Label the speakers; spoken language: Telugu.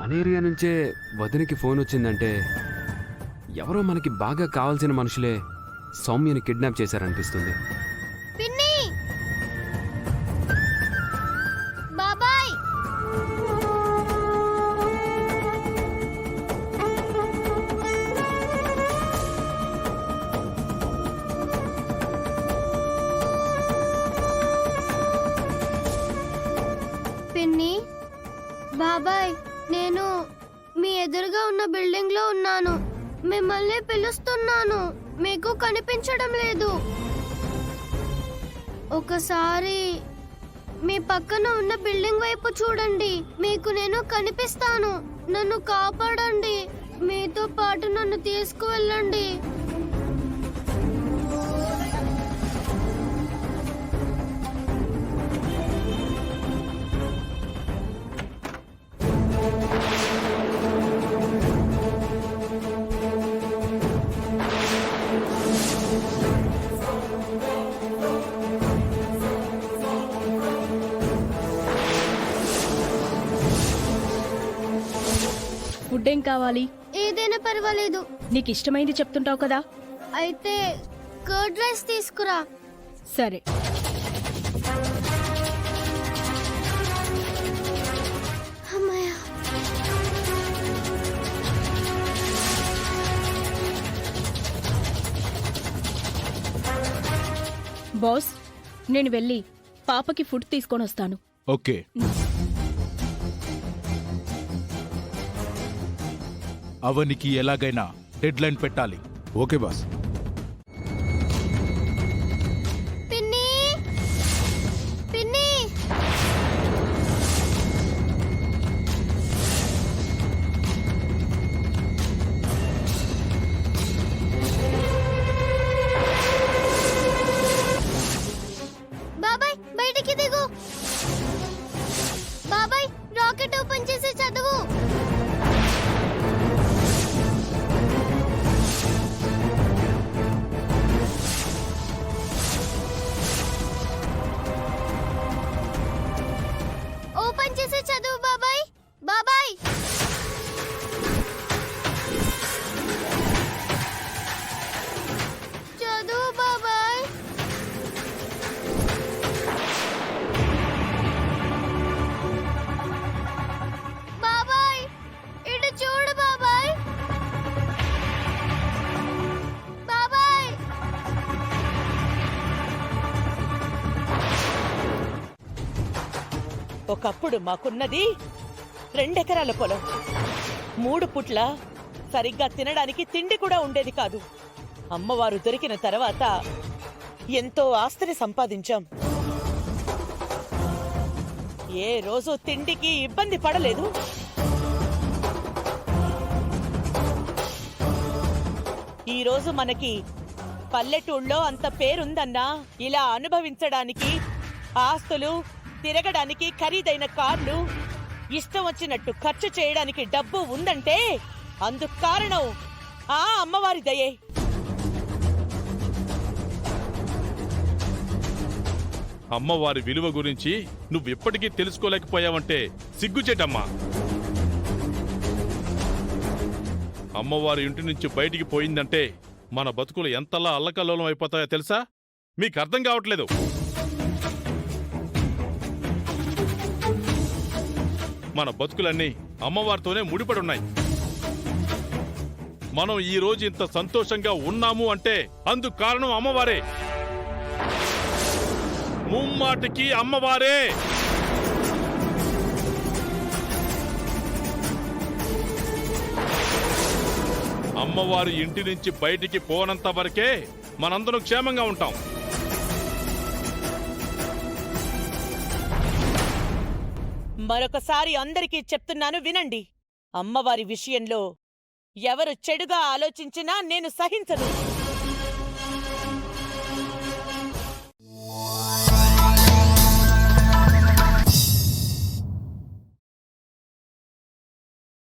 Speaker 1: మన ఏరియా నుంచే వదినికి ఫోన్ వచ్చిందంటే ఎవరో మనకి బాగా కావాల్సిన మనుషులే సౌమ్యని కిడ్నాప్ చేశారనిపిస్తుంది.
Speaker 2: పిన్ని బాబాయ్ పిన్ని బాబాయ్ నేను మీ ఎదురుగా ఉన్న బిల్డింగ్ లో ఉన్నాను. మిమ్మల్ని పిలుస్తున్నాను, మీకు కనిపించడం లేదు. ఒకసారి మీ పక్కన ఉన్న బిల్డింగ్ వైపు చూడండి, మీకు నేను కనిపిస్తాను. నన్ను కాపాడండి, మీతో పాటు నన్ను తీసుకువెళ్ళండి.
Speaker 3: ఫుడ్ ఏం కావాలి?
Speaker 2: ఏదైనా పర్వాలేదు.
Speaker 3: నీకు ఇష్టమైంది చెప్తుంటావు కదా.
Speaker 2: అయితే కర్డ్ రైస్ తీసుకురా.
Speaker 3: సరే.
Speaker 2: అమ్మయ్య.
Speaker 3: బాస్, నేను వెళ్ళి పాపకి ఫుడ్ తీసుకొని వస్తాను.
Speaker 4: ఓకే. అవనికి ఎలాగైనా డెడ్ లైన్ పెట్టాలి.
Speaker 5: Okay boss.
Speaker 2: పిన్ని పిన్ని బాబాయ్ బయటికి దిగు. బాబాయ్ రాకెట్ ఓపెన్ చేసి చదువు. ఓపెన్ చేసి చదువు బాబాయ్. బాబాయ్ చదువు బాబాయ్. బాబాయ్ ఇటు చూడు బాబాయ్. బాబాయ్
Speaker 6: ఒకప్పుడు మాకున్నది 2 ఎకరాల పొలం. 3 పుట్ల సరిగ్గా తినడానికి తిండి కూడా ఉండేది కాదు. అమ్మవారు దొరికిన తర్వాత ఎంతో ఆస్తిని సంపాదించాం. ఏ రోజు తిండికి ఇబ్బంది పడలేదు. ఈ రోజు మనకి పల్లెటూళ్ళలో అంత పేరుందన్నా, ఇలా అనుభవించడానికి ఆస్తులు, తిరగడానికి ఖరీదైన కార్లు, ఇష్టం వచ్చినట్టు ఖర్చు చేయడానికి డబ్బు ఉందంటే అందుకు కారణం ఆ అమ్మవారి దయే.
Speaker 7: అమ్మవారి విలువ గురించి నువ్వెప్పటికీ తెలుసుకోలేకపోయావంటే సిగ్గుచేటమ్మా. అమ్మవారి ఇంటి నుంచి బయటికి పోయిందంటే మన బతుకులు ఎంతలా అల్లకల్లోలం అయిపోతాయో తెలుసా? మీకు అర్థం కావట్లేదు. మన బతుకులన్నీ అమ్మవారితోనే ముడిపడున్నాయి. మనం ఈ రోజు ఇంత సంతోషంగా ఉన్నాము అంటే అందుకు కారణం అమ్మవారే. ముమ్మాటికి అమ్మవారే. అమ్మవారి ఇంటి నుంచి బయటికి పోనంత వరకే మనందరం క్షేమంగా ఉంటాం.
Speaker 6: మరొకసారి అందరికీ చెప్తున్నాను, వినండి. అమ్మవారి విషయంలో ఎవరు చెడుగా ఆలోచించినా నేను సహించను.